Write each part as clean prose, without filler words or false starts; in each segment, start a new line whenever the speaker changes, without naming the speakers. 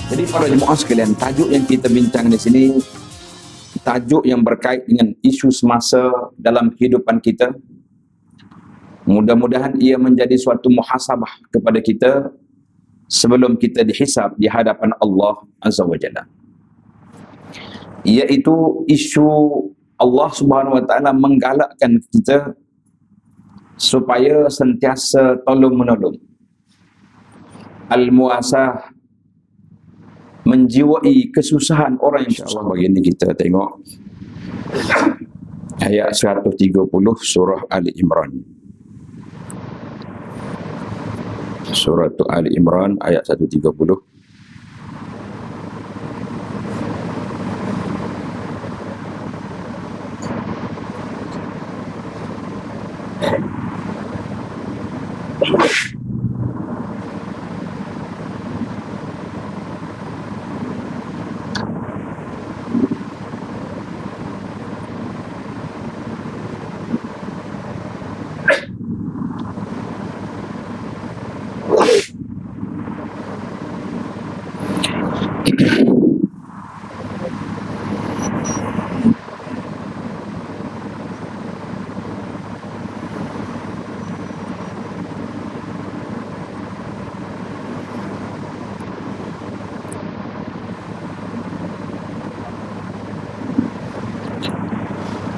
Jadi para jemaah sekalian, tajuk yang kita bincang di sini tajuk yang berkait dengan isu semasa dalam kehidupan kita. Mudah-mudahan ia menjadi suatu muhasabah kepada kita sebelum kita dihisab di hadapan Allah Azza wa Jalla. Iaitu isu Allah Subhanahu wa taala menggalakkan kita supaya sentiasa tolong-menolong. Al-muasah, menjiwai kesusahan orang yang susah. Bagi ini kita tengok ayat 130 surah Ali Imran. Surah Ali Imran ayat 130.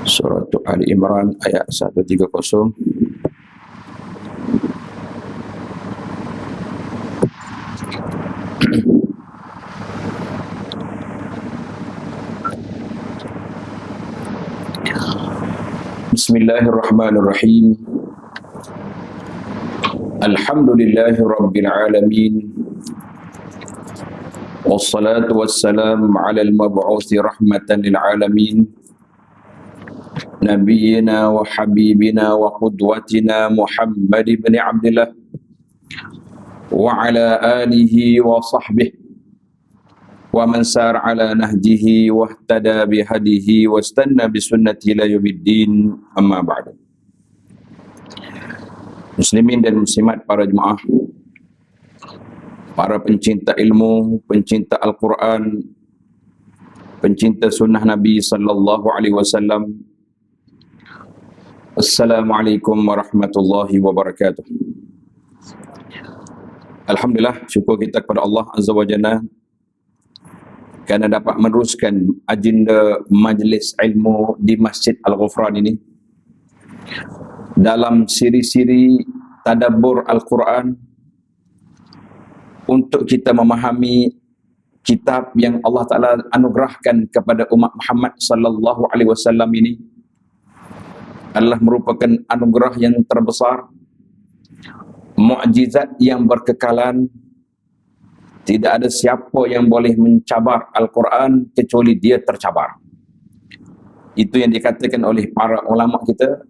Surah Ali Imran ayat 130. Bismillahirrahmanirrahim. Alhamdulillahi rabbil alamin. Wassalatu wassalamu ala al-mab'uthi rahmatan lil alamin. Nabiyyina wa habibina wa qudwatina Muhammad ibn Abdillah wa ala alihi wa sahbihi wa man sar ala nahjihi wa ihtada bihadihi wa istanna bisunnati ila yaumiddin, amma ba'du. Muslimin dan muslimat, para jemaah, para pencinta ilmu, pencinta Al-Quran, pencinta sunnah Nabi sallallahu alaihi wasallam, Assalamualaikum warahmatullahi wabarakatuh. Alhamdulillah, syukur kita kepada Allah Azza wa Jalla kerana dapat meneruskan agenda majlis ilmu di Masjid Al-Ghufran ini dalam siri-siri tadabbur Al-Quran untuk kita memahami kitab yang Allah Ta'ala anugerahkan kepada umat Muhammad sallallahu alaihi wasallam ini adalah merupakan anugerah yang terbesar, mukjizat yang berkekalan. Tidak ada siapa yang boleh mencabar Al-Quran kecuali dia tercabar. Itu yang dikatakan oleh para ulama kita.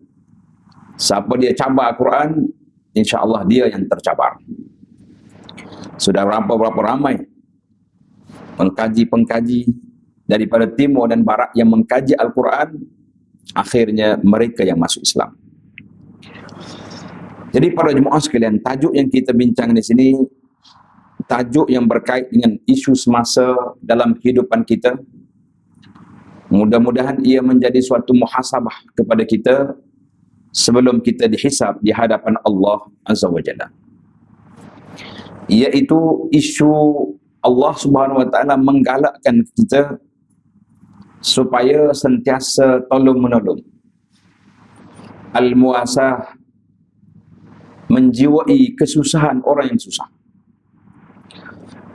Siapa dia cabar Al-Quran, insya-Allah dia yang tercabar. Sudah berapa ramai pengkaji-pengkaji daripada timur dan barat yang mengkaji Al-Quran, akhirnya mereka yang masuk Islam. Jadi para jemaah sekalian, tajuk yang kita bincang di sini tajuk yang berkait dengan isu semasa dalam kehidupan kita. Mudah-mudahan ia menjadi suatu muhasabah kepada kita sebelum kita dihisab di hadapan Allah Azza wa Jalla. Iaitu isu Allah Subhanahu wa taala menggalakkan kita supaya sentiasa tolong-menolong. Al-muasah, menjiwai kesusahan orang yang susah.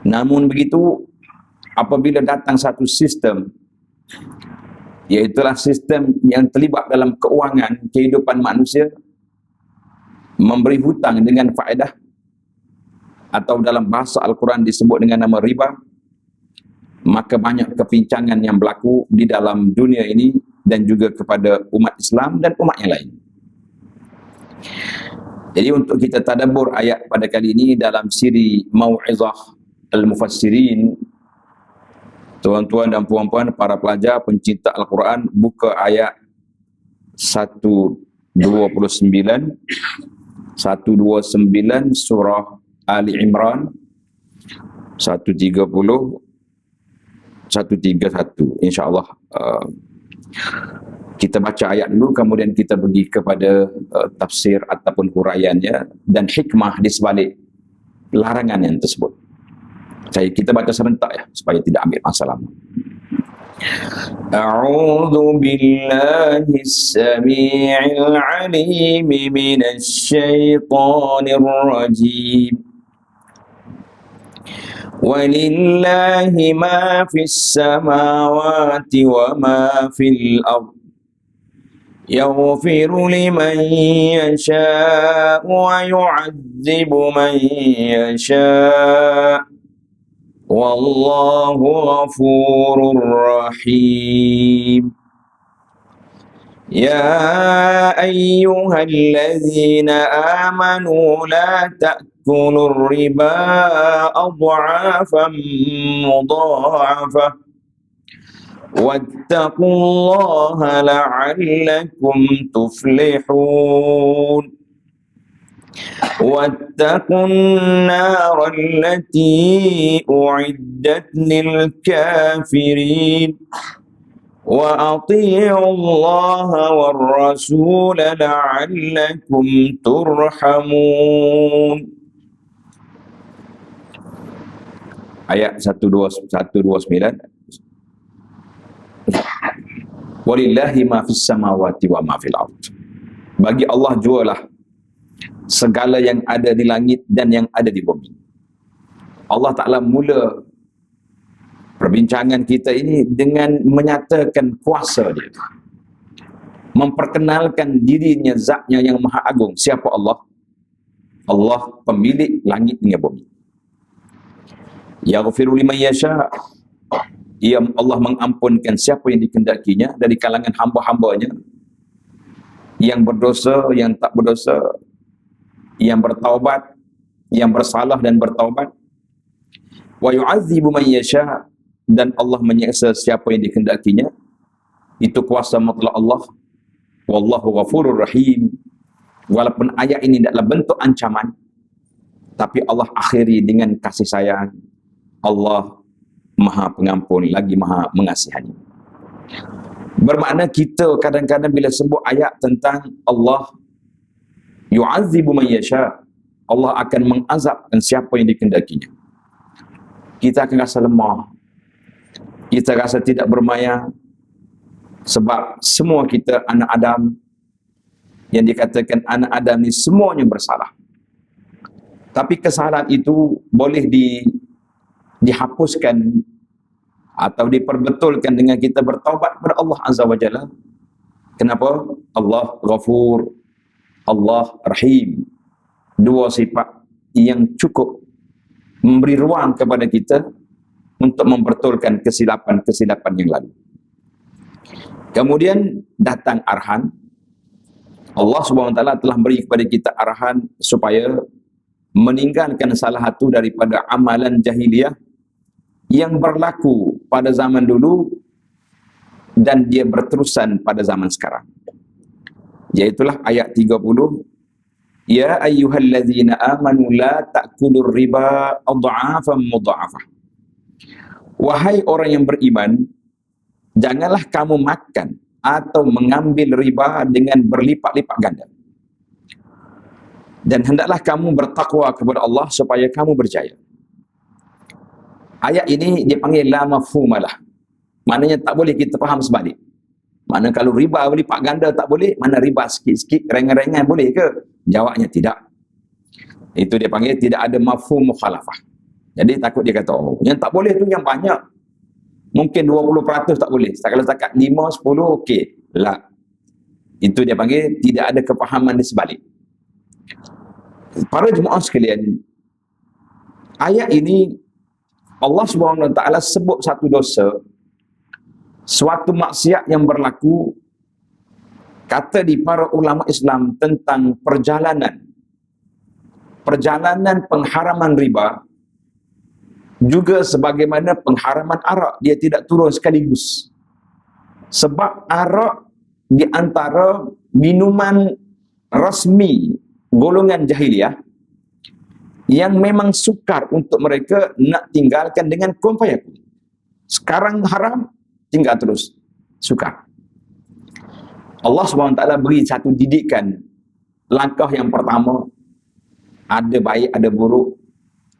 Namun begitu, apabila datang satu sistem, iaitulah sistem yang terlibat dalam keuangan kehidupan manusia, memberi hutang dengan faedah, atau dalam bahasa Al-Quran disebut dengan nama riba, maka banyak kepincangan yang berlaku di dalam dunia ini dan juga kepada umat Islam dan umat yang lain. Jadi untuk kita tadabbur ayat pada kali ini dalam siri Mau'izah Al-Mufassirin, tuan-tuan dan puan-puan, para pelajar pencinta Al-Quran, buka ayat 129 surah Ali Imran 130, 131. InsyaAllah kita baca ayat dulu, kemudian kita pergi kepada tafsir ataupun huraiannya dan hikmah di sebalik larangan yang tersebut. Kita baca serentak ya, supaya tidak ambil masa lama. A'udzu billahi as-sami'il 'alim minasy syaithanir rajim. Walillahi ma fis samawati wa ma fil ardh. Yaghfiru liman yasha'u wa yu'adzibu man yasha'u. Wallahu ghafurur rahim. Ya ayyuhalladzina amanu la ta'kulur riba adha'afan mudha'afah. Wattaqullaha la'allakum tuflihun. واتقوا النار التي أعدت للكافرين وأطيعوا الله والرسول لعلكم ترحمون. Ayat 129. Walillahi ma fis samawati wa ma fil ardh. Bagi Allah jualah segala yang ada di langit dan yang ada di bumi. Allah Ta'ala mula perbincangan kita ini dengan menyatakan kuasa dia, memperkenalkan dirinya, zatnya yang maha agung. Siapa Allah? Allah pemilik langit dengan bumi. Yaghfiru liman yasha'. Allah mengampunkan siapa yang dikehendakinya dari kalangan hamba-hambanya, yang berdosa, yang tak berdosa, yang bertaubat, yang bersalah dan bertaubat. Wa yu'adzibu man yasha', dan Allah menyiksa siapa yang dikehendakinya. Itu kuasa mutlak Allah. Wallahu ghafurur rahim. Walaupun ayat ini adalah bentuk ancaman, tapi Allah akhiri dengan kasih sayang. Allah Maha Pengampun lagi Maha Mengasihani. Bermakna kita kadang-kadang bila sebut ayat tentang Allah yu'adzibu man yasha', Allah akan mengazabkan siapa yang dikehendakinya, kita akan rasa lemah, kita rasa tidak bermaya, sebab semua kita anak Adam. Yang dikatakan anak Adam ni semuanya bersalah, tapi kesalahan itu boleh dihapuskan atau diperbetulkan dengan kita bertaubat kepada Allah Azza wa Jalla. Kenapa? Allah Ghafur, Allah Rahim. Dua sifat yang cukup memberi ruang kepada kita untuk membetulkan kesilapan-kesilapan yang lalu. Kemudian datang arahan. Allah Subhanahu wa taala telah beri kepada kita arahan supaya meninggalkan salah satu daripada amalan jahiliyah yang berlaku pada zaman dulu dan dia berterusan pada zaman sekarang. Iaitulah ayat 30. Ya ayyuhallazina amanu la ta'kulur riba adha'afan mudha'afah. Wahai orang yang beriman, janganlah kamu makan atau mengambil riba dengan berlipat-lipat ganda. Dan hendaklah kamu bertakwa kepada Allah supaya kamu berjaya. Ayat ini dipanggil la mafhumalah. Maknanya tak boleh kita faham sebalik. Mana kalau riba berlipat ganda tak boleh, mana riba sikit-sikit, ringan-ringan boleh ke? Jawabnya tidak. Itu dia panggil tidak ada mafhum mukhalafah. Jadi takut dia kata, oh, yang tak boleh tu yang banyak. Mungkin 20% tak boleh. Kalau setakat 5, 10, okey. La. Itu dia panggil tidak ada kepahaman di sebalik. Para jemaah sekalian, ayat ini Allah Subhanahu wa taala sebut satu dosa, suatu maksiat yang berlaku. Kata di para ulama Islam tentang perjalanan pengharaman riba, juga sebagaimana pengharaman arak, dia tidak turun sekaligus. Sebab arak di antara minuman rasmi golongan jahiliyah yang memang sukar untuk mereka nak tinggalkan dengan kun fayakun. Sekarang haram, tinggal terus. Sukar. Allah SWT beri satu didikan. Langkah yang pertama, ada baik, ada buruk.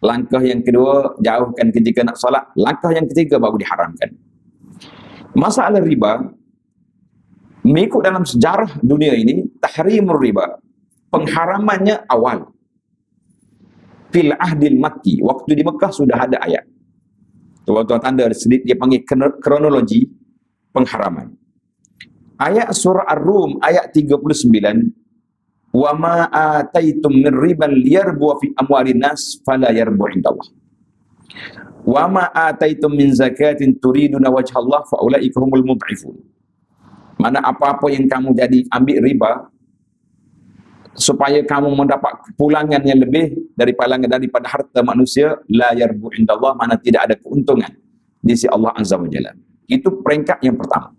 Langkah yang kedua, jauhkan ketika nak solat. Langkah yang ketiga, baru diharamkan. Masalah riba, mengikut dalam sejarah dunia ini, tahrimur riba, pengharamannya awal. Fil ahdil Makki, waktu di Mekah sudah ada ayat. Tuan-tuan tanda sedikit, dia panggil kronologi pengharaman. Ayat surah Ar-Rum ayat 39, wa ma ataitum min riban liyarbu fi amwalin nas fala yarbu indallah. Wa ma ataitum min zakatin turiduna wajhallah fa ulaika humul mud'ifun. Mana apa-apa yang kamu jadi ambil riba supaya kamu mendapat pulangan yang lebih daripada harta manusia, la yarbu indallah, mana tidak ada keuntungan di sisi Allah Azza wa Jalla. Itu peringkat yang pertama.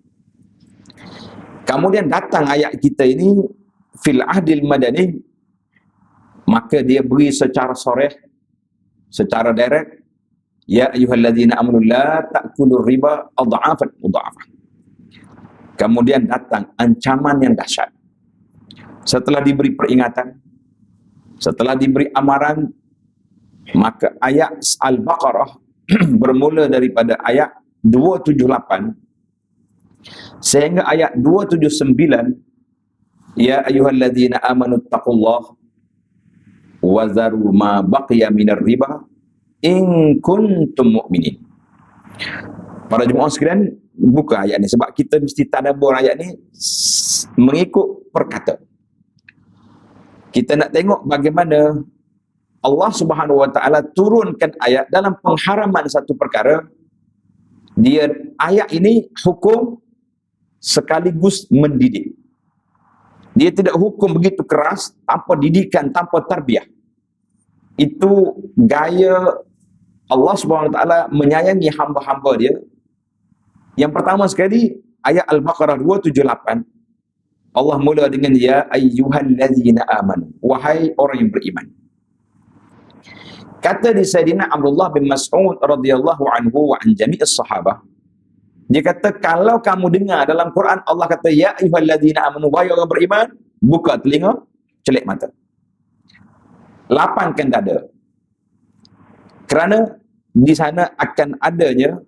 Kemudian datang ayat kita ini fil ahdil madani, maka dia beri secara soreh, secara direct, ya ayyuhalladzina amanu la ta'kulur riba adha'afan mudha'afah. Kemudian datang ancaman yang dahsyat. Setelah diberi peringatan, setelah diberi amaran, maka ayat Al-Baqarah bermula daripada ayat 278 sehingga ayat 279, ya ayyuhalladzina amanu taqullah wa zaru ma baqiya minar riba in kuntum mu'minin. Para jemaah sekalian, buka ayat ni sebab kita mesti tadabbur ayat ni mengikut perkata. Kita nak tengok bagaimana Allah Subhanahu wa taala turunkan ayat dalam pengharaman satu perkara. Dia ayat ini hukum sekaligus mendidik. Dia tidak hukum begitu keras, tanpa didikan, tanpa tarbiyah. Itu gaya Allah Subhanahu wa taala menyayangi hamba-hamba dia. Yang pertama sekali, ayat Al-Baqarah 278, Allah mula dengan ya ayyuhallazina amanu, wahai orang yang beriman. Kata di Sayyidina Abdullah bin Mas'ud radhiyallahu anhu wa an jami'is sahabah, dia kata kalau kamu dengar dalam Quran Allah kata ya ayyuhallazina amanu, wahai orang beriman, buka telinga, celik mata, lapangkan dada, kerana di sana akan adanya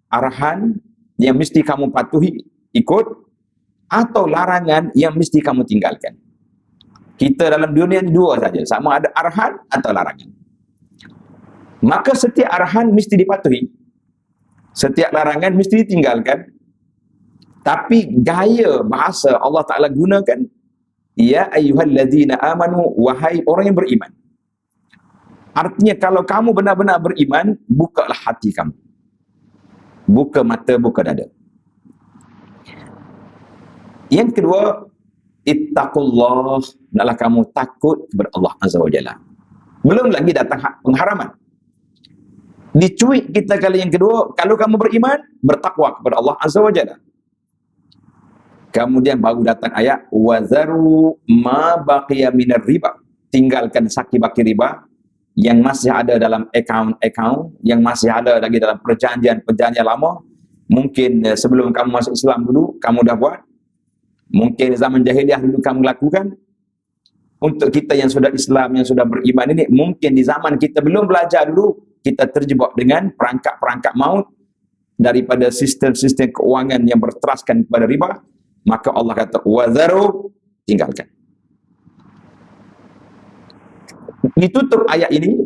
arahan yang mesti kamu patuhi, ikut, atau larangan yang mesti kamu tinggalkan. Kita dalam dunia ni dua saja, sama ada arahan atau larangan. Maka setiap arahan mesti dipatuhi, setiap larangan mesti ditinggalkan. Tapi gaya bahasa Allah Ta'ala gunakan, ya ayyuhalladzina amanu, wahai orang yang beriman. Artinya kalau kamu benar-benar beriman, bukalah hati kamu, buka mata, buka dada. Yang kedua, ittaqullah, hendaklah kamu takut kepada Allah Azza wa Jalla. Belum lagi datang pengharaman. Dicuit kita kali yang kedua, kalau kamu beriman, bertakwa kepada Allah Azza wa Jalla. Kemudian baru datang ayat wazaru ma baqiya minar riba, tinggalkan saki-baki riba yang masih ada dalam akaun-akaun, yang masih ada lagi dalam perjanjian-perjanjian lama. Mungkin sebelum kamu masuk Islam dulu kamu dah buat, mungkin zaman jahiliah dulu kamu lakukan. Untuk kita yang sudah Islam, yang sudah beriman ini, mungkin di zaman kita belum belajar dulu, kita terjebak dengan perangkap-perangkap maut daripada sistem-sistem keuangan yang berteraskan kepada riba. Maka Allah kata wazaru, tinggalkan. Ditutup ayat ini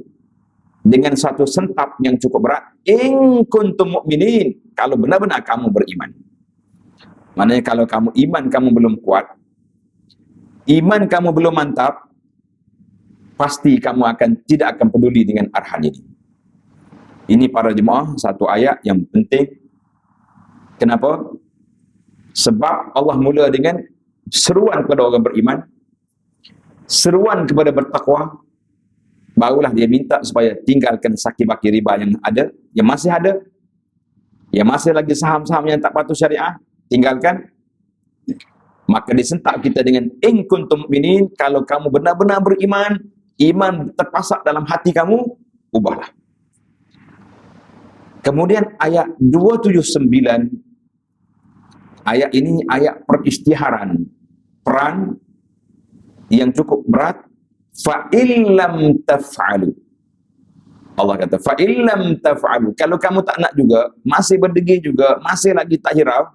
dengan satu sentap yang cukup berat, in kuntum mu'minin, kalau benar-benar kamu beriman. Maknanya kalau kamu iman kamu belum kuat, iman kamu belum mantap, pasti kamu tidak akan peduli dengan arahan ini. Ini para jemaah satu ayat yang penting. Kenapa? Sebab Allah mula dengan seruan kepada orang beriman, seruan kepada bertakwa, barulah dia minta supaya tinggalkan saki-baki riba yang ada, yang masih ada, yang masih lagi saham-saham yang tak patuh syariah, tinggalkan. Maka disentak kita dengan in kuntum mu'minin, kalau kamu benar-benar beriman, iman terpasak dalam hati kamu, ubahlah. Kemudian ayat 279, ayat ini ayat peristiharan perang yang cukup berat. Fa illam taf'alu, Allah kata fa illam taf'alu, kalau kamu tak nak juga, masih berdegil juga, masih lagi tak hirau,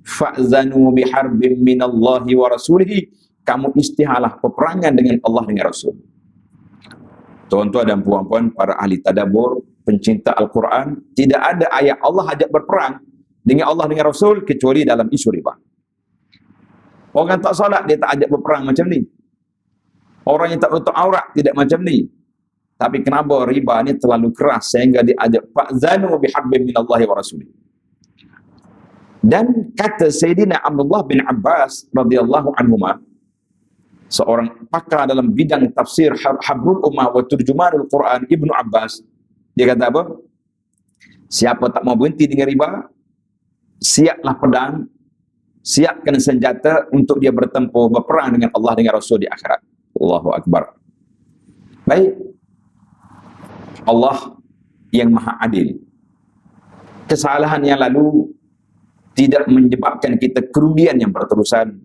fa'zanu biharbin minallahi wa rasulihi, kamu istihalah peperangan dengan Allah dengan Rasul. Tuan-tuan dan puan-puan, para ahli tadabbur, pencinta Al-Quran, tidak ada ayat Allah ajak berperang dengan Allah dengan Rasul kecuali dalam isu riba. Orang tak salat dia tak ajak berperang macam ni. Orang yang tak tutup aurat tidak macam ni. Tapi kenapa riba ni terlalu keras sehingga dia ajak fa'zanu biharbin minallahi wa rasulih. Dan kata Sayyidina Abdullah bin Abbas radhiyallahu anhuma, seorang pakar dalam bidang tafsir Habrul Ummah wa Turjumanul Quran, Ibnu Abbas, dia kata apa? Siapa tak mau berhenti dengan riba, siaplah pedang, siapkan senjata untuk dia bertempur, berperang dengan Allah dengan Rasul di akhirat. Allahu Akbar. Baik. Allah yang maha adil. Kesalahan yang lalu tidak menyebabkan kita kerugian yang berterusan.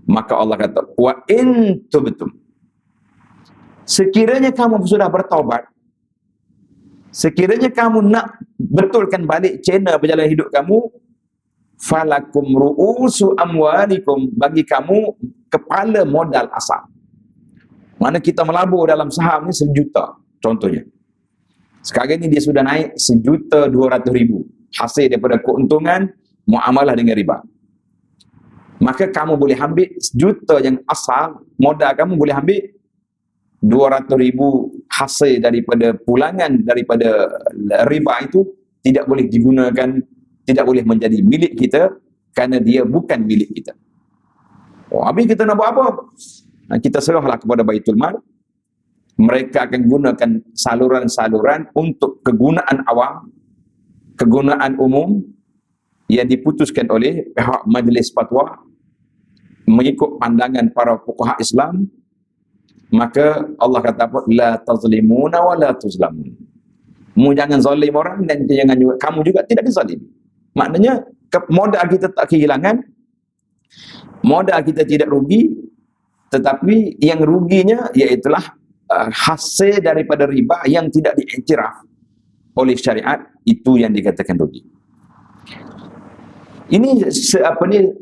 Maka Allah kata, wa in tubtum, sekiranya kamu sudah bertaubat, sekiranya kamu nak betulkan balik channel perjalanan hidup kamu, falakum ru'usu amwalikum, bagi kamu kepala modal asal. Mana kita melabur dalam saham ni 1 juta contohnya. Sekarang ni dia sudah naik 1,200,000 hasil daripada keuntungan muamalah dengan riba. Maka kamu boleh ambil 1 juta yang asal, modal kamu boleh ambil 200,000 hasil daripada pulangan daripada riba itu tidak boleh digunakan, tidak boleh menjadi milik kita kerana dia bukan milik kita. Oh, habis kita nak buat apa? Kita serahlah kepada Baitul Mal. Mereka akan gunakan saluran-saluran untuk kegunaan awam, kegunaan umum yang diputuskan oleh pihak Majlis Fatwa mengikut pandangan para fuqaha Islam. Maka Allah kata apa? La tazlimuna wa la tuzlamun. Kamu jangan zalim orang dan jangan juga, kamu juga tidak dizalim. Maknanya modal kita tak kehilangan, modal kita tidak rugi, tetapi yang ruginya iaitulah hasil daripada riba yang tidak diiktiraf oleh syariat, itu yang dikatakan rugi. Ini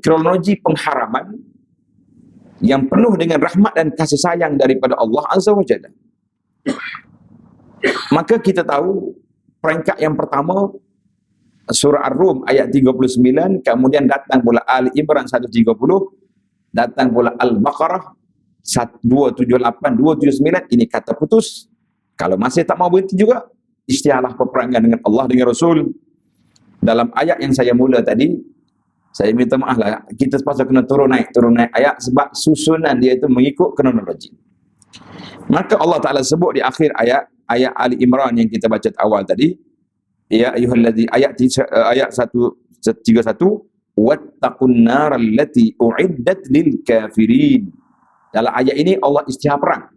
kronologi pengharaman yang penuh dengan rahmat dan kasih sayang daripada Allah Azza wa Jalla. Maka kita tahu peringkat yang pertama surah Ar-Rum ayat 39, kemudian datang pula Ali Imran 130, datang pula Al-Baqarah 278, 279, ini kata putus. Kalau masih tak mau berhenti juga, istihalah peperangan dengan Allah dengan Rasul. Dalam ayat yang saya mula tadi, saya minta maaf lah, kita sepatutnya kena turun naik ayat sebab susunan dia itu mengikut kronologi. Maka Allah Ta'ala sebut di akhir ayat Ali Imran yang kita baca awal tadi, ya ayyuhalladzi, ayat 131, wattaqun naral lati uiddat lil kafirin. Dalam ayat ini Allah istihar perang.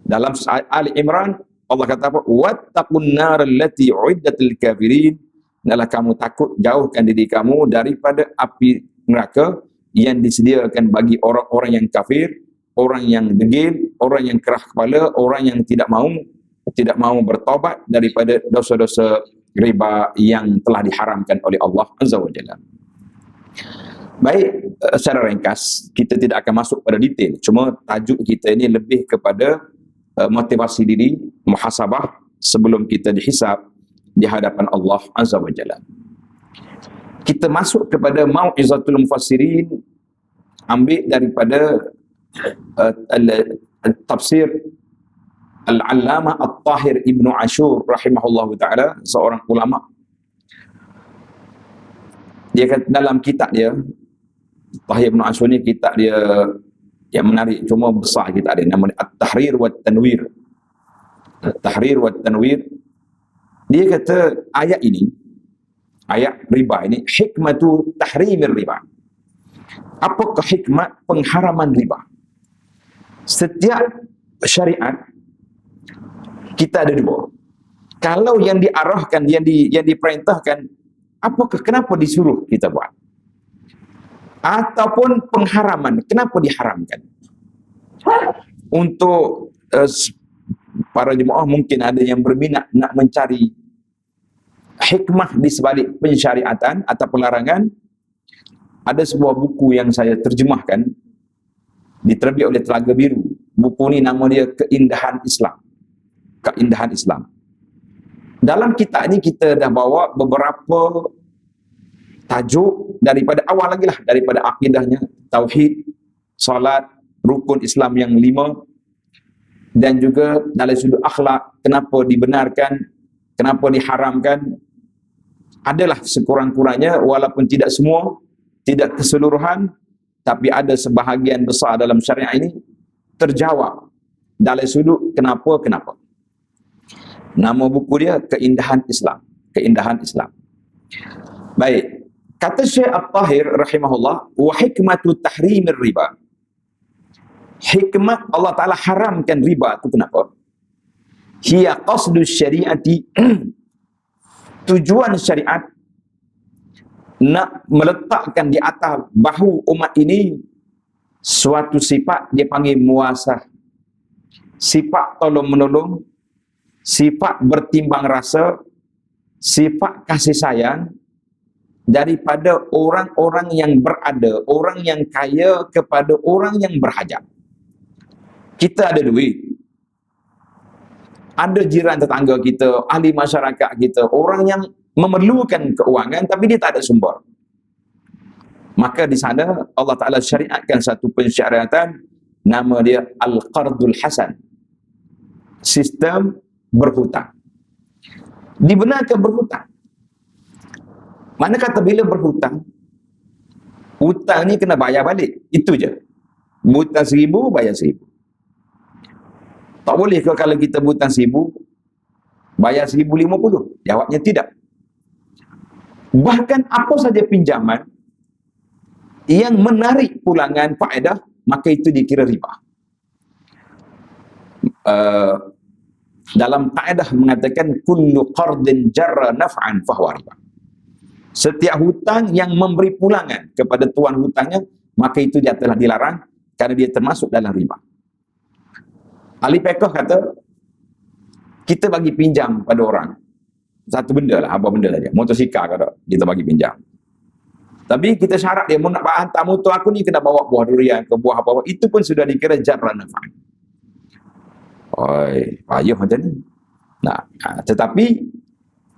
Dalam Ali Imran Allah kata apa? Wattaqun naral lati uiddat lil kafirin. Adalah kamu takut, jauhkan diri kamu daripada api neraka yang disediakan bagi orang-orang yang kafir, orang yang degil, orang yang kerah kepala, orang yang tidak mau bertaubat daripada dosa-dosa riba yang telah diharamkan oleh Allah Azza wa Jalla. Baik, secara ringkas, kita tidak akan masuk pada detail. Cuma tajuk kita ini lebih kepada motivasi diri, muhasabah sebelum kita dihisab di hadapan Allah Azza wa Jalla. Kita masuk kepada Mau'izatul Mufassirin, ambil daripada tafsir Al-Allamah At-Tahir Ibnu Ashur rahimahullahu ta'ala, seorang ulama. Dia kata dalam kitab dia, Tahir Ibn Ashur ni kitab dia yang menarik, cuma besar kitab dia, namanya At-Tahrir wa Tanwir. At-Tahrir wa Tanwir. Dia kata ayat ini, ayat riba ini, hikmatu tahrimir riba. Apakah hikmat pengharaman riba? Setiap syariat kita ada dua. Kalau yang diarahkan, yang diperintahkan, kenapa disuruh kita buat? Ataupun pengharaman, kenapa diharamkan? Untuk para jemaah mungkin ada yang berminat nak mencari hikmah di sebalik pensyariatan atau pelarangan. Ada sebuah buku yang saya terjemahkan, diterbit oleh Telaga Biru. Buku ni nama dia Keindahan Islam. Keindahan Islam. Dalam kitab ni kita dah bawa beberapa tajuk daripada awal lagi lah, daripada akidahnya, tauhid, salat, rukun Islam yang 5, dan juga dari sudut akhlak, kenapa dibenarkan, kenapa diharamkan. Adalah sekurang-kurangnya, walaupun tidak semua, tidak keseluruhan, tapi ada sebahagian besar dalam syariat ini terjawab dari sudut kenapa. Nama buku dia Keindahan Islam. Keindahan Islam. Baik. Kata Syekh At-Tahir rahimahullah, wa hikmatu tahrimir riba. Hikmat Allah Ta'ala haramkan riba itu kenapa? Hiya qasdu syariati, tujuan syariat nak meletakkan di atas bahu umat ini suatu sifat dia panggil muasah. Sifat tolong-menolong, sifat bertimbang rasa, sifat kasih sayang daripada orang-orang yang berada, orang yang kaya kepada orang yang berhajat. Kita ada duit, ada jiran tetangga kita, ahli masyarakat kita, orang yang memerlukan keuangan tapi dia tak ada sumber. Maka di sana Allah Ta'ala syariatkan satu pensyariatan, nama dia Al-Qardul Hasan, sistem berhutang. Dibenarkan berhutang. Mana kata bila berhutang, hutang ni kena bayar balik, itu je. Hutang 1,000, bayar 1,000. Tak boleh ke kalau kita hutang 1,000 bayar 1,050? Jawabnya tidak. Bahkan apa saja pinjaman yang menarik pulangan faedah, maka itu dikira riba. Dalam kaedah mengatakan kullu qardin jarra naf'an fahuwa riba. Setiap hutang yang memberi pulangan kepada tuan hutangnya, maka itu dia telah dilarang kerana dia termasuk dalam riba. Ahli fiqh kata, kita bagi pinjam pada orang satu benda lah, apa benda saja, motosikal kata kita bagi pinjam. Tapi kita syarat dia, nak hantar motor aku ni kena bawa buah durian ke buah apa-apa, itu pun sudah dikira jarra naf'an. Oi, payah macam ni. Nah, tetapi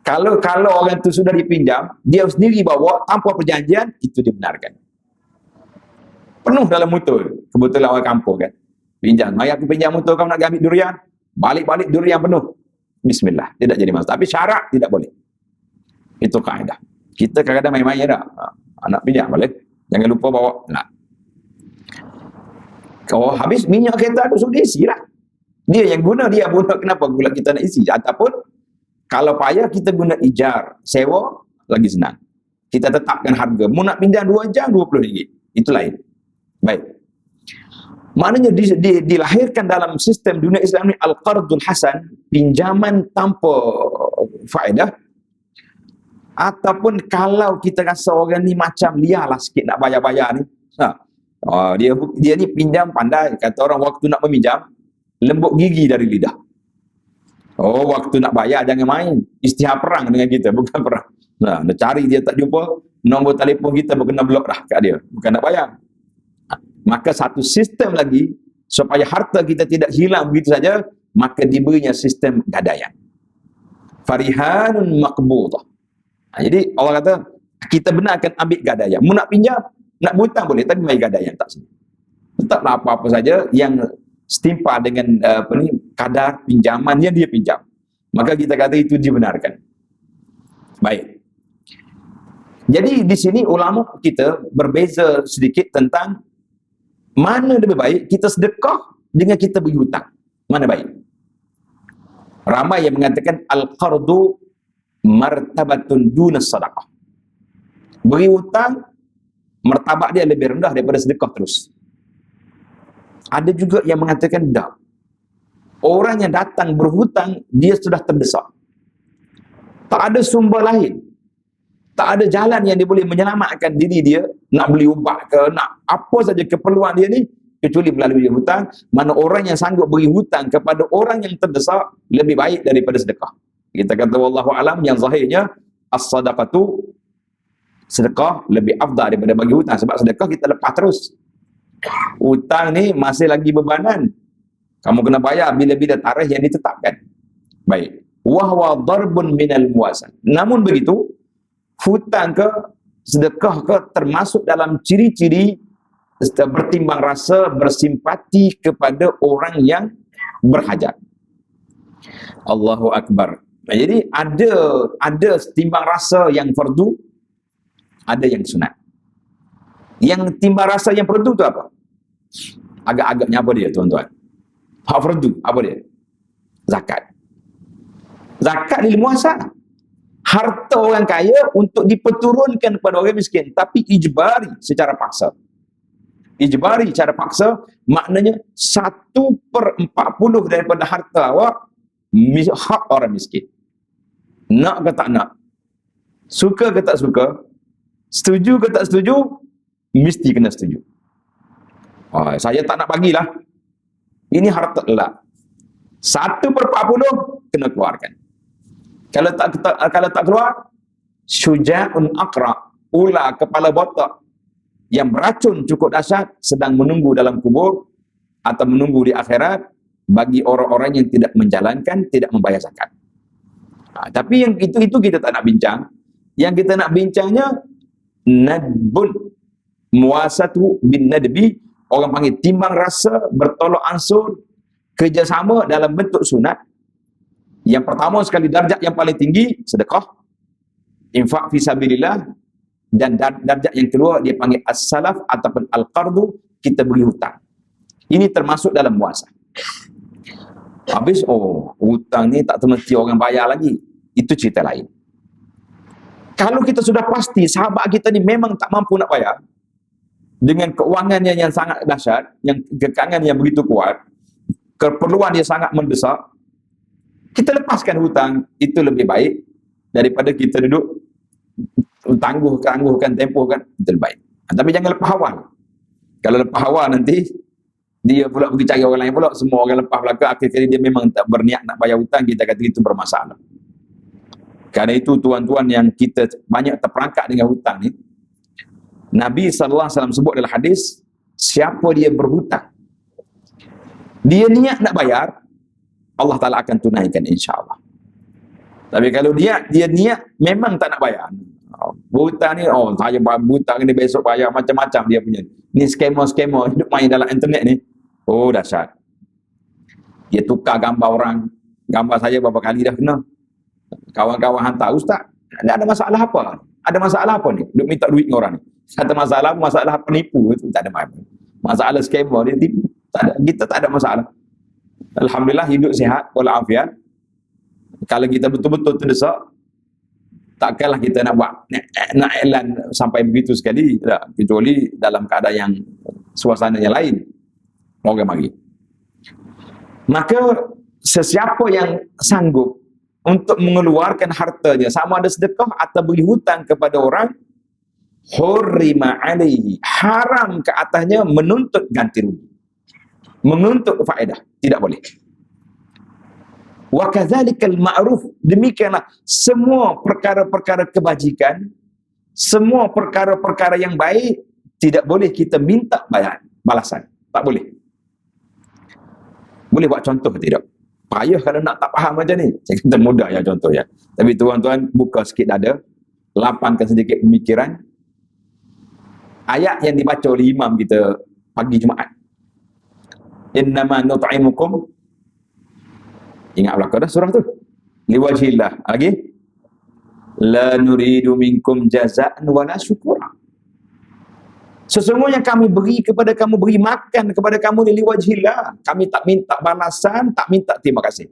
kalau orang tu sudah dipinjam, dia sendiri bawa tanpa perjanjian, itu dibenarkan. Penuh dalam motor, kebetulan orang kampung kan. Pinjam, mari aku pinjam motor kau nak ambil durian, balik-balik durian penuh. Bismillah, tidak jadi masalah. Tapi syarat tidak boleh. Itu kaedah. Kita kadang-kadang main-main dah. Anak pinjam boleh. Jangan lupa bawa. Nah. Kalau habis minyak kereta tu sudah isi lah. Dia yang guna, dia guna. Kenapa pula kita nak isi? Ataupun kalau payah kita guna ijar, sewa, lagi senang. Kita tetapkan harga. Mu nak pinjam 2 jam, RM20. Itu lain. Baik. Maknanya dilahirkan dalam sistem dunia Islam ni Al-Qardul Hasan, pinjaman tanpa faedah. Ataupun kalau kita rasa orang ni macam liar lah sikit nak bayar-bayar ni. Dia ni pinjam pandai. Kata orang waktu nak meminjam, lembut gigi dari lidah. Oh, waktu nak bayar jangan main. Istighar perang dengan kita, bukan perang. Nah, nak cari dia tak jumpa, nombor telefon kita berkena blok dah kat dia. Bukan nak bayar. Maka satu sistem lagi, supaya harta kita tidak hilang begitu saja, maka diberinya sistem gadaian. Farihanun maqbudah. Jadi Allah kata, kita benarkan ambil gadaian. Mu nak pinjam, nak hutang boleh, tapi mai gadaian tak semua. Tetaplah apa-apa saja yang setimpal dengan kadar pinjaman yang dia pinjam, maka kita kata itu dibenarkan. Baik. Jadi di sini ulama kita berbeza sedikit tentang mana lebih baik kita sedekah dengan kita beri hutang. Mana baik? Ramai yang mengatakan al-qardu martabatun duna sadaqah. Beri hutang, martabat dia lebih rendah daripada sedekah terus. Ada juga yang mengatakan tak. Orang yang datang berhutang, dia sudah terdesak. Tak ada sumber lain. Tak ada jalan yang dia boleh menyelamatkan diri dia, nak beli ubat ke, nak apa saja keperluan dia ni, kecuali melalui hutang. Mana orang yang sanggup beri hutang kepada orang yang terdesak, lebih baik daripada sedekah. Kita kata wallahu alam, yang zahirnya, as-sadaqatu, sedekah lebih afdal daripada bagi hutang. Sebab sedekah kita lepas terus. Hutang ni masih lagi bebanan. Kamu kena bayar bila-bila tarikh yang ditetapkan. Baik. Wahwa darbun minal muwasan. Namun begitu, hutang ke, sedekah ke, termasuk dalam ciri-ciri bertimbang rasa, bersimpati kepada orang yang berhajat. Allahu Akbar. Jadi ada timbang rasa yang fardu, ada yang sunat. Yang timbang rasa yang fardu tu apa? Agak-agaknya apa dia, tuan-tuan? Hak fardu, apa dia? Zakat. Zakat lil muasa. Harta orang kaya untuk diperturunkan kepada orang miskin, tapi ijbari secara paksa. Ijbari secara paksa maknanya 1/40 daripada harta awak hak orang miskin. Nak ke tak nak? Suka ke tak suka? Setuju ke tak setuju? Mesti kena setuju. Saya tak nak bagilah. Ini harta lah. 1/40 kena keluarkan. Kalau tak keluar, syuja'un aqra, ular kepala botak yang beracun cukup dahsyat sedang menunggu dalam kubur atau menunggu di akhirat bagi orang-orang yang tidak menjalankan, tidak membayar zakat. Tapi yang itu kita tak nak bincang. Yang kita nak bincangnya nadbun, muasatu bin nadbi, orang panggil timbang rasa, bertolak ansur, kerjasama dalam bentuk sunat. Yang pertama sekali, darjat yang paling tinggi sedekah, infak fi sabilillah, dan darjat yang kedua dia panggil as-salaf ataupun al-qardu, kita beri hutang. Ini termasuk dalam muasah. Habis hutang ni tak semesti orang bayar lagi, itu cerita lain. Kalau kita sudah pasti sahabat kita ni memang tak mampu nak bayar, dengan keuangannya yang sangat dahsyat, yang kekangan yang begitu kuat, keperluan dia sangat mendesak, kita lepaskan hutang, itu lebih baik daripada kita duduk tangguhkan tempohkan, itu lebih baik. Tapi jangan lepas awal. Kalau lepas awal nanti dia pula pergi cari orang lain pula, semua orang lepas belakang, akhir-akhir dia memang tak berniat nak bayar hutang, kita kata itu bermasalah. Karena itu tuan-tuan yang kita banyak terperangkap dengan hutang ni, Nabi SAW sebut dalam hadis, siapa dia berhutang, dia niat nak bayar, Allah Ta'ala akan tunaikan insya-Allah. Tapi kalau dia niat memang tak nak bayar, hutang ni, saya hutang ni besok bayar, macam-macam dia punya. Ni skema-skema hidup main dalam internet ni. Dahsyat. Dia tukar gambar orang. Gambar saya berapa kali dah kena. Kawan-kawan hantar, ustaz, ada masalah apa? Ada masalah apa ni? Duk minta duit dengan orang ni. Kata masalah penipu, itu tak ada masalah. Masalah skema dia tipu. Tak ada, kita tak ada masalah. Alhamdulillah hidup sihat walafiat. Kalau kita betul-betul terdesak, takkanlah kita nak buat nak iklan sampai begitu sekali, tak, kecuali dalam keadaan yang suasana yang lain. Orang mari. Maka sesiapa yang sanggup untuk mengeluarkan hartanya, sama ada sedekah atau beri hutang kepada orang, hurrima alaihi, haram ke atasnya menuntut ganti rugi, menuntut faedah, tidak boleh. Wa kadzalikal ma'ruf, demikianlah semua perkara-perkara kebajikan, semua perkara-perkara yang baik, tidak boleh kita minta balasan, tak boleh. Boleh buat contoh ke tidak? Payah kalau nak tak faham macam ni. Saya kata mudah ya contoh ya. Tapi tuan-tuan buka sikit dada, lapangkan sedikit pemikiran. Ayat yang dibaca oleh imam kita pagi Jumaat. Innama nut'imukum, ingat belakang dah surah tu. Liwajhillah. Lagi? La nuridu minkum jaza'an wala syukura. Sesungguhnya kami beri kepada kamu, beri makan kepada kamu liwajhillah. Kami tak minta balasan, tak minta terima kasih.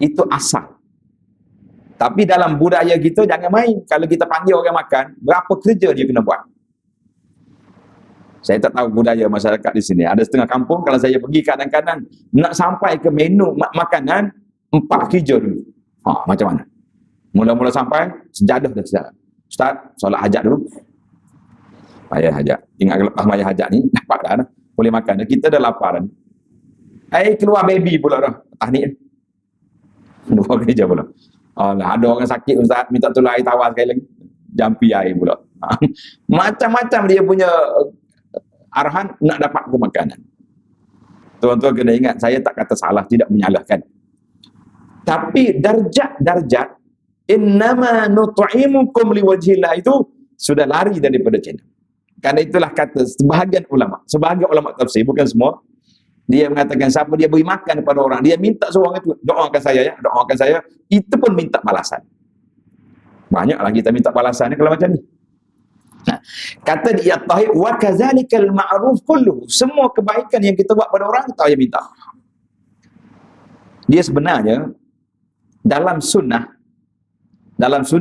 Itu asal. Tapi dalam budaya kita jangan main. Kalau kita panggil orang makan, berapa kerja dia kena buat? Saya tak tahu budaya masyarakat di sini. Ada setengah kampung kalau saya pergi kadang-kadang nak sampai ke menu makanan 4 hijau dulu. Macam mana? Mula-mula sampai sejadah dah sejadah. Ustaz, solat hajat dulu. Bayar hajat. Ingat lepas bayar hajat ni dapat dah. Boleh makan. Kita dah lapar ni. Keluar baby pula dah. Tahniah. 2 kerja pula. Ada orang sakit Ustaz minta tolong air tawar sekali lagi. Jampi air pula. Macam-macam dia punya arahan nak dapat ke makanan. Tuan-tuan kena ingat, saya tak kata salah, tidak menyalahkan. Tapi darjat innama nut'imukum liwajhillah itu sudah lari daripada channel. Karena itulah kata sebahagian ulama tafsir, bukan semua, dia mengatakan siapa dia beri makan kepada orang, dia minta seorang itu, doakan saya ya, doakan saya, itu pun minta balasan. Banyaklah kita minta balasan kalau macam ni. Kata dia tahib wa kazalikal ma'ruf kullu, semua kebaikan yang kita buat pada orang kita payah minta. Dia sebenarnya dalam sunnah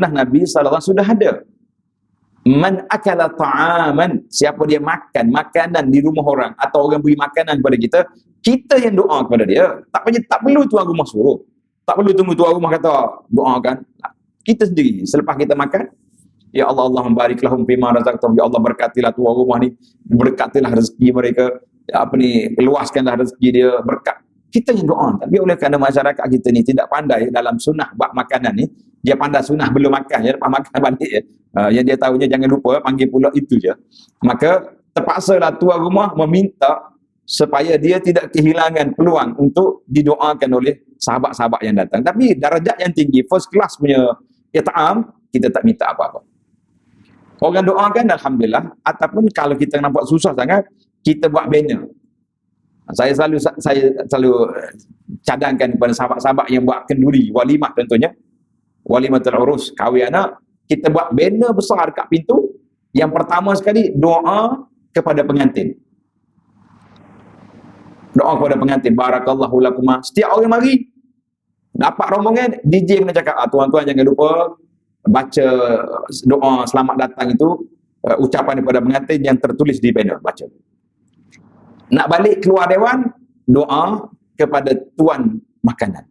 Nabi SAW sudah ada. Man akala ta'aman, siapa dia makan makanan di rumah orang atau orang beri makanan kepada kita, kita yang doa kepada dia. Tak perlu tuan rumah suruh. Tak perlu tunggu tuan rumah kata doakan. Kita sendiri selepas kita makan, ya Allah, Allahumma barik lahum fima razaqtahum, ya Allah berkatilah tuan rumah ni, berkatilah rezeki mereka, luaskanlah rezeki dia, berkat. Kita yang doa. Tapi oleh kerana masyarakat kita ni tidak pandai dalam sunnah bab makanan ni, dia pandai sunnah belum makan ya, lepas makan balik ya. Yang dia tahunya jangan lupa panggil pula itu je. Maka terpaksalah tuan rumah meminta supaya dia tidak kehilangan peluang untuk didoakan oleh sahabat-sahabat yang datang. Tapi darjat yang tinggi, first class punya it'am, kita tak minta apa-apa. Orang doakan alhamdulillah, ataupun kalau kita nampak susah sangat, kita buat banner. Saya selalu cadangkan kepada sahabat-sahabat yang buat kenduri, walimah contohnya, walimatul urus, kahwin anak, kita buat banner besar dekat pintu. Yang pertama sekali, doa kepada pengantin. Doa kepada pengantin, barakallahu lakuma. Setiap orang mari, dapat rombongan, DJ kena cakap, tuan-tuan jangan lupa baca doa selamat datang itu, ucapan daripada pengantin yang tertulis di banner, baca. Nak balik keluar dewan, doa kepada tuan makanan.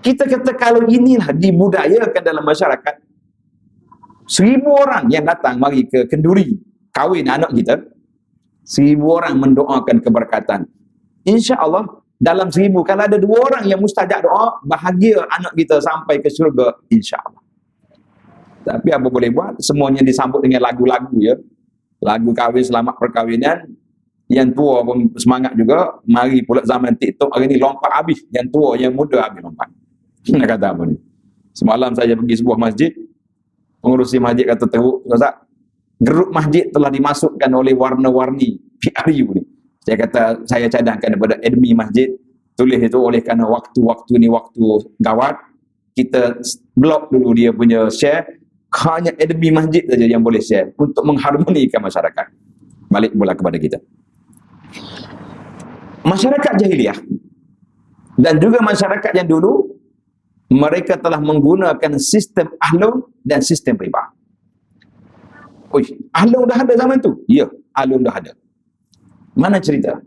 Kita kata kalau inilah dibudayakan dalam masyarakat, 1000 orang yang datang mari ke kenduri kahwin anak kita, 1000 orang mendoakan keberkatan. InsyaAllah dalam 1000, kalau ada 2 orang yang mustajab doa, bahagia anak kita sampai ke syurga, insyaAllah. Tapi apa boleh buat, semuanya disambut dengan lagu-lagu ya. Lagu kahwin, selamat perkahwinan. Yang tua pun semangat juga. Mari pula zaman TikTok hari ni lompat habis. Yang tua, yang muda habis lompat. Nak kata apa ni? Semalam saya pergi sebuah masjid, pengurusi masjid kata teruk, Ustaz, geruk masjid telah dimasukkan oleh warna-warni PRU ni. Saya kata, saya cadangkan kepada admin masjid, tulis itu oleh kerana waktu-waktu ni waktu gawat, kita blok dulu dia punya share, hanya admin masjid saja yang boleh share untuk mengharmonikan masyarakat. Balik pula kepada kita. Masyarakat jahiliah dan juga masyarakat yang dulu, mereka telah menggunakan sistem ahlum dan sistem riba. Ahlum dah ada zaman tu? Ya, ahlum dah ada. Mana cerita?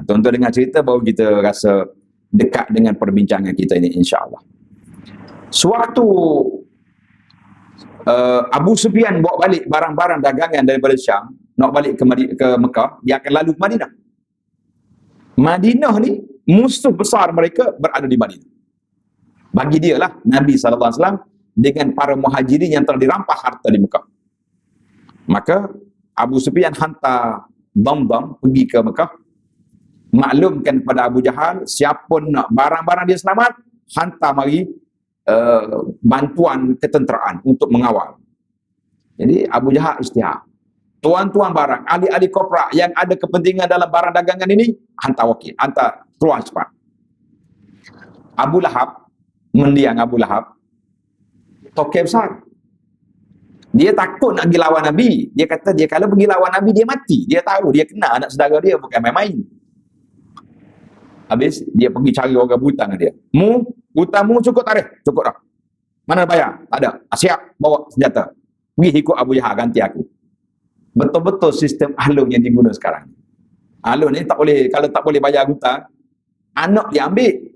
Tuan-tuan dengar cerita baru kita rasa dekat dengan perbincangan kita ini, insya-Allah. Sewaktu Abu Sufyan bawa balik barang-barang dagangan daripada Syam, nak balik ke Mekah, dia akan lalu ke Madinah. Madinah ni, musuh besar mereka berada di Madinah. Bagi dia lah, Nabi SAW dengan para muhajirin yang telah dirampas harta di Mekah. Maka, Abu Sufyan hantar Damdam pergi ke Mekah, maklumkan kepada Abu Jahal, siapa nak barang-barang dia selamat, hantar mari bantuan ketenteraan untuk mengawal. Jadi Abu Jahal isytihar, tuan-tuan barang, ahli-ahli korporat yang ada kepentingan dalam barang dagangan ini, hantar wakil, hantar keluar cepat. Abu Lahab, mendiang Abu Lahab, tokoh besar, dia takut nak pergi lawan Nabi. Dia kata dia kalau pergi lawan Nabi, dia mati. Dia tahu, dia kena anak saudara dia, bukan main-main. Habis, dia pergi cari orang hutang dia. Hutangmu cukup tak ada? Cukup dah. Mana bayar? Tak ada. Siap, bawa senjata. Pergi ikut Abu Jahal, ganti aku. betul-betul sistem ahlun yang digunakan sekarang. Ahlun ni tak boleh, kalau tak boleh bayar hutang, anak diambil,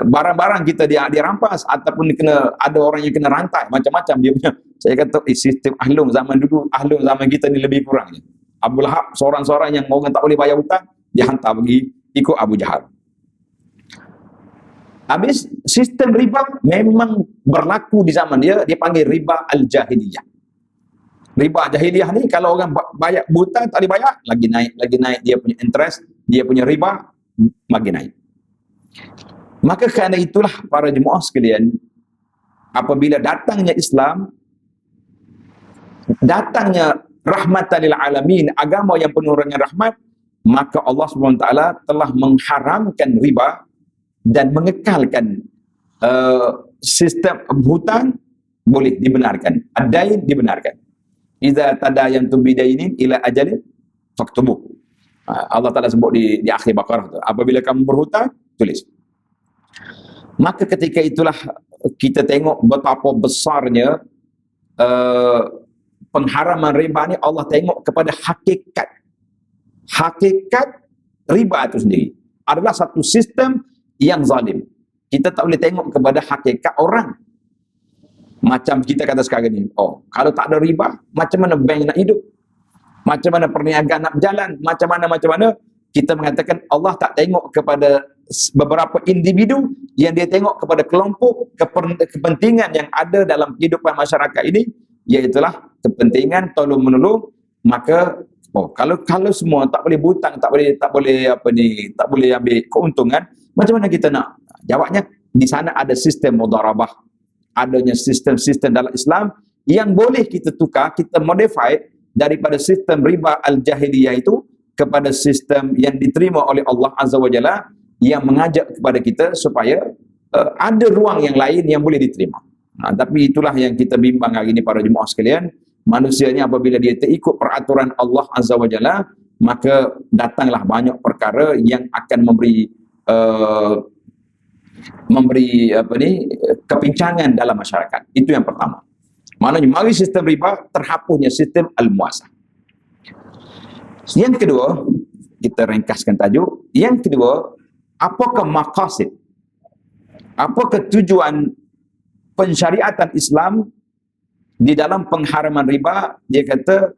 barang-barang kita dia rampas, ataupun kena ada orang yang kena rantai, macam-macam dia punya. Saya kata sistem ahlun zaman dulu, ahlun zaman kita ni lebih kurang je. Abu Lahab seorang-seorang yang orang tak boleh bayar hutang, dia hantar pergi ikut Abu Jahal. Habis sistem riba memang berlaku di zaman dia panggil riba al-jahiliyah. Riba jahiliyah ni kalau orang bayar hutang tak boleh bayar, lagi naik dia punya interest, dia punya riba lagi naik. Maka kerana itulah para jemaah sekalian, apabila datangnya Islam, datangnya rahmatan lil alamin, agama yang penuh dengan rahmat, maka Allah SWT telah mengharamkan riba dan mengekalkan sistem hutang boleh dibenarkan, ad-dain dibenarkan. Idza tadayantum bidainin ila ajalin faktubuh. Allah Taala sebut di akhir Baqarah tu, apabila kamu berhutang, tulis. Maka ketika itulah kita tengok betapa besarnya pengharaman riba ni. Allah tengok kepada hakikat riba itu sendiri adalah satu sistem yang zalim. Kita tak boleh tengok kepada hakikat orang. Macam kita kata sekarang ni, kalau tak ada riba, macam mana bank nak hidup? Macam mana perniagaan nak berjalan? Macam mana? Kita mengatakan Allah tak tengok kepada beberapa individu, yang dia tengok kepada kelompok kepentingan yang ada dalam kehidupan masyarakat ini, iaitulah kepentingan tolong-menolong. Maka kalau semua tak boleh butang, tak boleh ambil keuntungan, macam mana kita nak? Jawabnya, di sana ada sistem mudharabah. Adanya sistem-sistem dalam Islam yang boleh kita tukar, kita modify daripada sistem riba al-jahiliyah itu kepada sistem yang diterima oleh Allah Azza wa Jalla, yang mengajak kepada kita supaya ada ruang yang lain yang boleh diterima. Tapi itulah yang kita bimbang hari ini para jemaah sekalian. Manusia ni apabila dia terikut peraturan Allah Azza wa Jalla, maka datanglah banyak perkara yang akan memberi kepincangan dalam masyarakat. Itu yang pertama. Maknanya mari sistem riba, terhapusnya sistem al-muasah. Yang kedua, kita ringkaskan tajuk. Yang kedua, apakah maqasid? Apakah tujuan pensyariatan Islam di dalam pengharaman riba? Dia kata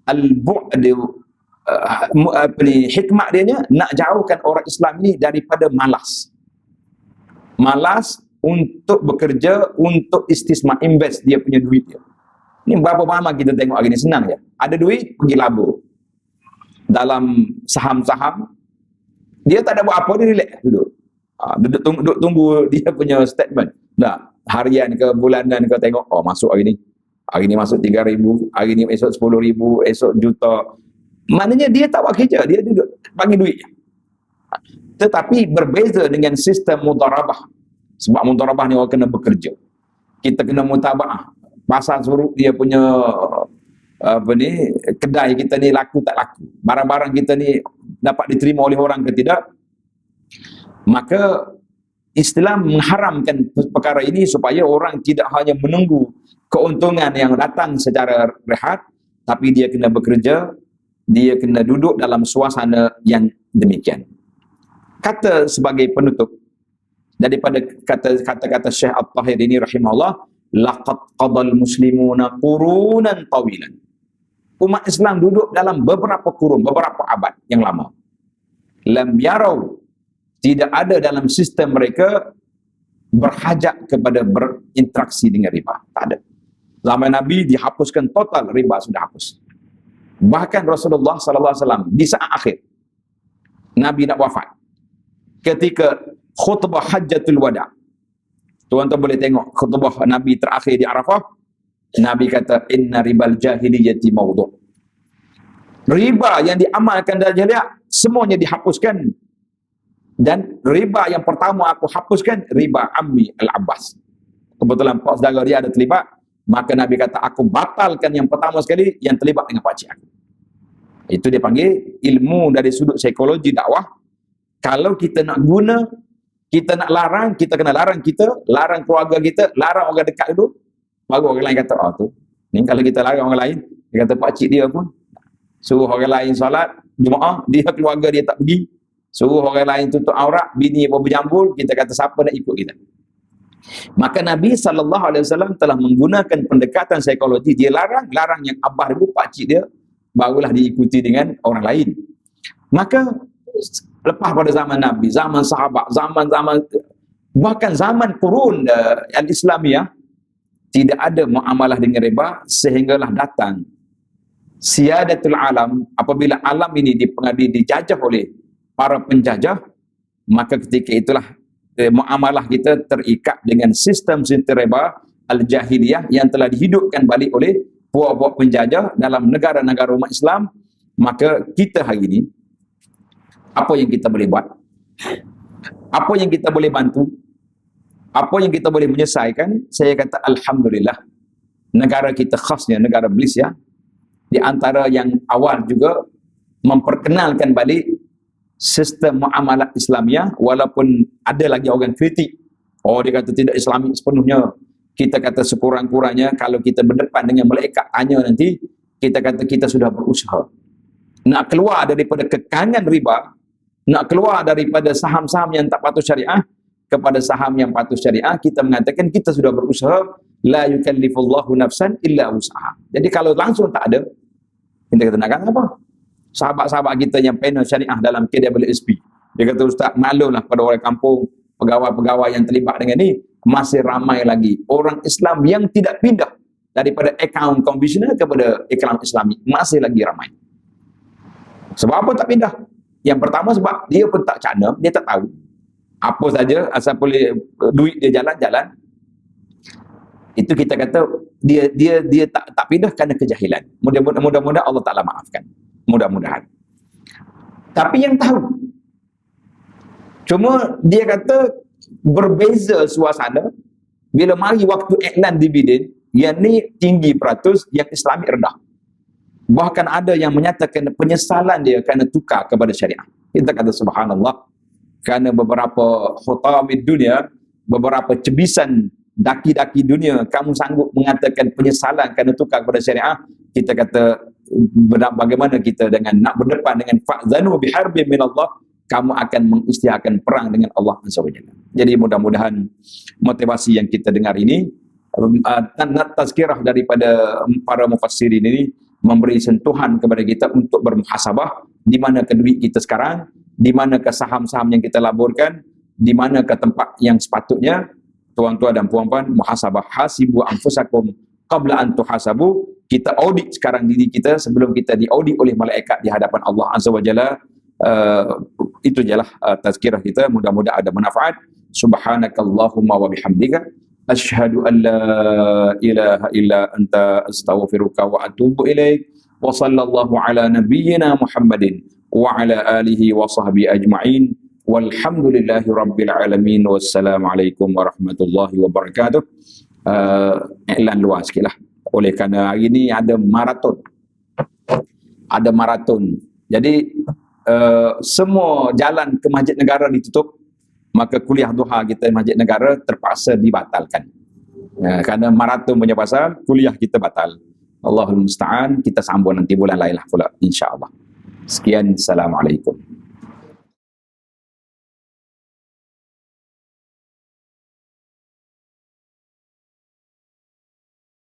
al-bu'du, hikmah dia nak jauhkan orang Islam ini daripada malas untuk bekerja, untuk istismar, invest dia punya duit dia. Ni berapa lama kita tengok hari ni, senang je. Ada duit, pergi labur dalam saham-saham. Dia tak ada buat apa, dia relax duduk. Duduk tunggu dia punya statement. Dah, harian ke bulanan ke, tengok, masuk hari ni. Hari ni masuk 3,000, hari ni esok 10,000, esok juta. Maknanya dia tak buat kerja, dia duduk bagi duit. Tetapi berbeza dengan sistem mudharabah. Sebab mudharabah ni orang kena bekerja. Kita kena mutabaah. Pasar suruh dia punya kedai kita ni laku tak laku. Barang-barang kita ni dapat diterima oleh orang ke tidak. Maka Islam mengharamkan perkara ini supaya orang tidak hanya menunggu keuntungan yang datang secara rehat, tapi dia kena bekerja, dia kena duduk dalam suasana yang demikian. Kata sebagai penutup daripada kata-kata Syekh At-Tahir ini rahimahullah, laqad qadal muslimuna qurunan tawilan. Umat Islam duduk dalam beberapa kurun, beberapa abad yang lama. Lam yarau, tidak ada dalam sistem mereka berhajat kepada berinteraksi dengan riba. Tak ada. Zaman Nabi dihapuskan total, riba sudah hapus. Bahkan Rasulullah SAW di saat akhir Nabi nak wafat, ketika khutbah Hajjatul Wada, tuan-tuan boleh tengok khutbah Nabi terakhir di Arafah, Nabi kata, inna ribal jahiliyati mawdu'. Riba yang diamalkan dalam jahiliyah semuanya dihapuskan. Dan riba yang pertama aku hapuskan, riba Ammi Al-Abbas. Kebetulan pak saudara dia ada terlibat, maka Nabi kata, aku batalkan yang pertama sekali yang terlibat dengan pakcik aku. Itu dia panggil ilmu dari sudut psikologi dakwah. Kalau kita nak guna, kita nak larang, kita kena larang larang keluarga kita, larang orang dekat dulu, baru orang lain kata, tu ni kalau kita larang orang lain, Dia kata pakcik dia pun suruh orang lain solat Jumaat, dia keluarga dia tak pergi. Suruh orang lain tutup aurat, bini pun berjambul, kita kata siapa nak ikut kita. Maka Nabi SAW telah menggunakan pendekatan psikologi. Dia larang yang abah dulu, pakcik dia, barulah diikuti dengan orang lain. Maka lepas pada zaman Nabi, zaman sahabat, bahkan zaman kurun al-Islamiyah, tidak ada muamalah dengan riba sehinggalah datang siyadatul alam. Apabila alam ini dijajah oleh para penjajah, maka ketika itulah muamalah kita terikat dengan sistem riba al-jahiliyah yang telah dihidupkan balik oleh puak-puak penjajah dalam negara-negara umat Islam. Maka kita hari ini, apa yang kita boleh buat? Apa yang kita boleh bantu? Apa yang kita boleh menyelesaikan? Saya kata alhamdulillah, negara kita khasnya negara Malaysia di antara yang awal juga memperkenalkan balik sistem muamalah Islamiah, walaupun ada lagi orang kritik. Oh, dia kata tidak Islamik sepenuhnya. Kita kata sekurang-kurangnya kalau kita berdepan dengan malaikat tanya nanti, kita kata kita sudah berusaha nak keluar daripada kekangan riba, nak keluar daripada saham-saham yang tak patuh syariah kepada saham yang patuh syariah. Kita mengatakan kita sudah berusaha. La yukallifullahu nafsan illa wus'aha. Jadi kalau langsung tak ada, kita kata nak apa? Sahabat-sahabat kita yang panel syariah dalam KWSP, dia kata, Ustaz, malulah pada orang kampung, pegawai-pegawai yang terlibat dengan ni, masih ramai lagi orang Islam yang tidak pindah daripada akaun konvensional kepada akaun Islami. Masih lagi ramai. Sebab apa tak pindah? Yang pertama sebab dia pun tak cana, dia tak tahu apa saja, asal boleh duit dia jalan-jalan. Itu kita kata dia tak pindah kerana kejahilan. Mudah-mudahan Allah Ta'ala maafkan. Mudah-mudahan. Tapi yang tahu, cuma dia kata berbeza suasana bila mari waktu iklan dividen, yang ni tinggi peratus, yang Islamik rendah. Bahkan ada yang menyatakan penyesalan dia kerana tukar kepada syariah. Kita kata subhanallah, kerana beberapa khutamid dunia, beberapa cebisan daki-daki dunia, kamu sanggup mengatakan penyesalan kerana tukar kepada syariah. Kita kata bagaimana kita dengan nak berdepan dengan fa'zanu biharbin minallah, kamu akan mengisytiharkan perang dengan Allah Azza wa Jalla. Jadi mudah-mudahan motivasi yang kita dengar ini, tazkirah daripada para mufassirin ini memberi sentuhan kepada kita untuk bermuhasabah, di mana ke duit kita sekarang, di mana ke saham-saham yang kita laburkan, di mana ke tempat yang sepatutnya. Tuan-tuan dan puan-puan, muhasabah, hasibu anfusakum qabla an tuhasabu. Kita audit sekarang diri kita sebelum kita diaudit oleh malaikat di hadapan Allah Azza wa Jalla. Itu jelah tazkirah kita, mudah-mudahan ada manfaat. Subhanakallahumma wa bihamdika asyhadu an la ilaha illa anta astaghfiruka wa atubu ilaik. Wa sallallahu ala nabiyyina Muhammadin wa ala alihi wa sahbihi ajma'in. Walhamdulillahi rabbil alamin. Wassalamualaikum warahmatullahi wabarakatuh. Iklan luar sikit lah. Oleh kerana hari ni ada maraton. Ada maraton. Jadi semua jalan ke Masjid Negara ditutup, maka kuliah duha kita di Masjid Negara terpaksa dibatalkan. Kerana maraton punya pasal, kuliah kita batal. Allahul musta'an, kita sambung nanti bulan lain lah pula, insya-Allah. Sekian, Assalamualaikum.